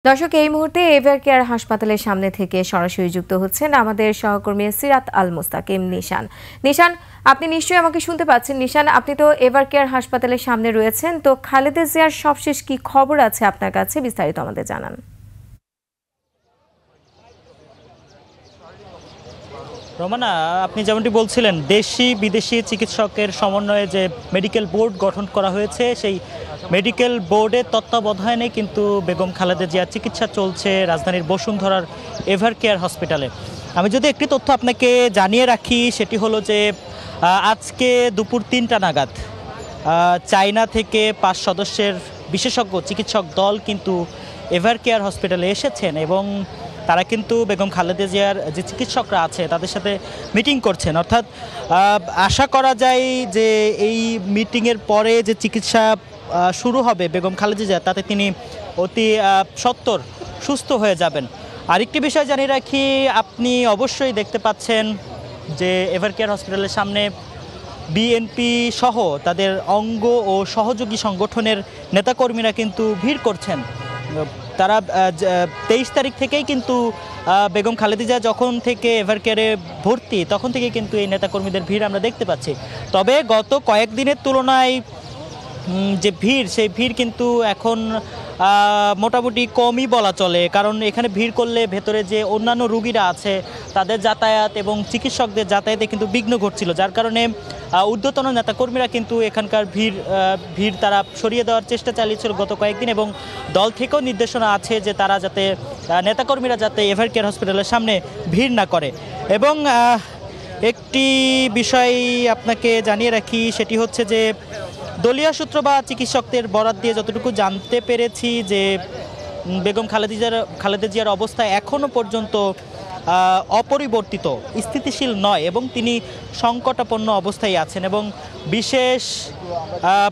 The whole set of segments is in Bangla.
দর্শক, এই মুহূর্তে এভার কেয়ার হাসপাতালের সামনে থেকে সরাসরি যুক্ত হচ্ছেন আমাদের সহকর্মী সিরাত আল মুস্তাকিম নিশান। নিশান, আপনি নিশ্চয়ই আমাকে শুনতে পাচ্ছেন। নিশান, আপনি তো এভার কেয়ার হাসপাতালের সামনে রয়েছেন, তো খালেদা জিয়ার সবশেষ কি খবর আছে আপনার কাছে, বিস্তারিত আমাদের জানান। রোমানা, আপনি যেমনটি বলছিলেন, দেশি বিদেশি চিকিৎসকের সমন্বয়ে যে মেডিকেল বোর্ড গঠন করা হয়েছে, সেই মেডিকেল বোর্ডের তত্ত্বাবধানে কিন্তু বেগম খালেদা জিয়ার চিকিৎসা চলছে রাজধানীর বসুন্ধরার এভার কেয়ার হসপিটালে। আমি যদি একটি তথ্য আপনাকে জানিয়ে রাখি, সেটি হলো যে আজকে দুপুর ৩টা নাগাদ চায়না থেকে ৫ সদস্যের বিশেষজ্ঞ চিকিৎসক দল কিন্তু এভার কেয়ার হসপিটালে এসেছেন এবং তারা কিন্তু বেগম খালেদা জিয়ার যে চিকিৎসকরা আছে তাদের সাথে মিটিং করছেন। অর্থাৎ আশা করা যায় যে এই মিটিংয়ের পরে যে চিকিৎসা শুরু হবে বেগম খালেদা জিয়া, তাতে তিনি অতি সত্বর সুস্থ হয়ে যাবেন। আরেকটি বিষয় জানিয়ে রাখি, আপনি অবশ্যই দেখতে পাচ্ছেন যে এভার কেয়ার হসপিটালের সামনে বিএনপি সহ তাদের অঙ্গ ও সহযোগী সংগঠনের নেতাকর্মীরা কিন্তু ভিড় করছেন। তারা 23 তারিখ থেকেই কিন্তু বেগম খালেদা জিয়া যখন থেকে এভার কেয়ারে ভর্তি, তখন থেকে কিন্তু এই নেতাকর্মীদের ভিড় আমরা দেখতে পাচ্ছি। তবে গত কয়েকদিনের তুলনায় যে ভিড়, সেই ভিড় কিন্তু এখন মোটামুটি কমই বলা চলে, কারণ এখানে ভিড় করলে ভেতরে যে অন্যান্য রুগীরা আছে তাদের যাতায়াত এবং চিকিৎসকদের যাতায়াতে কিন্তু বিঘ্ন ঘটছিল, যার কারণে ঊর্ধ্বতন নেতাকর্মীরা কিন্তু এখানকার ভিড় তারা সরিয়ে দেওয়ার চেষ্টা চালিয়েছিল গত কয়েকদিন, এবং দল থেকেও নির্দেশনা আছে যে তারা যাতে নেতাকর্মীরা যাতে এভার কেয়ার হসপিটালের সামনে ভিড় না করে। এবং একটি বিষয় আপনাকে জানিয়ে রাখি, সেটি হচ্ছে যে দলীয় সূত্র বা চিকিৎসকদের বরাত দিয়ে যতটুকু জানতে পেরেছি যে বেগম খালেদা জিয়ার অবস্থা এখনও পর্যন্ত অপরিবর্তিত, স্থিতিশীল নয় এবং তিনি সংকটাপন্ন অবস্থায় আছেন এবং বিশেষ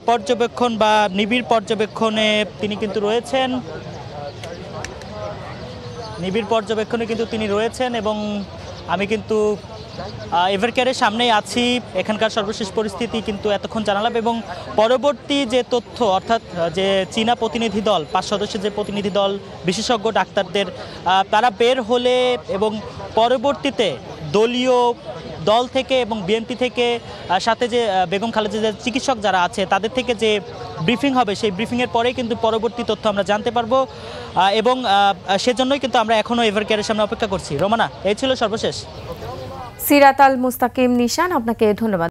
পর্যবেক্ষণ বা নিবিড় পর্যবেক্ষণে তিনি কিন্তু রয়েছেন। নিবিড় পর্যবেক্ষণে কিন্তু তিনি রয়েছেন এবং আমি কিন্তু এভার কেয়ারের সামনেই আছি। এখানকার সর্বশেষ পরিস্থিতি কিন্তু এতক্ষণ জানালাম এবং পরবর্তী যে তথ্য, অর্থাৎ যে চীনা প্রতিনিধি দল, 5 সদস্যের যে প্রতিনিধি দল বিশেষজ্ঞ ডাক্তারদের, তারা বের হলে এবং পরবর্তীতে দলীয় দল থেকে এবং বিএনপি থেকে সাথে যে বেগম খালেদা জিয়ার চিকিৎসক যারা আছে তাদের থেকে যে ব্রিফিং হবে, সেই ব্রিফিংয়ের পরেই কিন্তু পরবর্তী তথ্য আমরা জানতে পারবো এবং সেজন্যই কিন্তু আমরা এখনও এভার কেয়ারের সামনে অপেক্ষা করছি। রোমানা, এই ছিল সর্বশেষ। সিরাত আল মুস্তাকিম নিশান, আপনাকে ধন্যবাদ।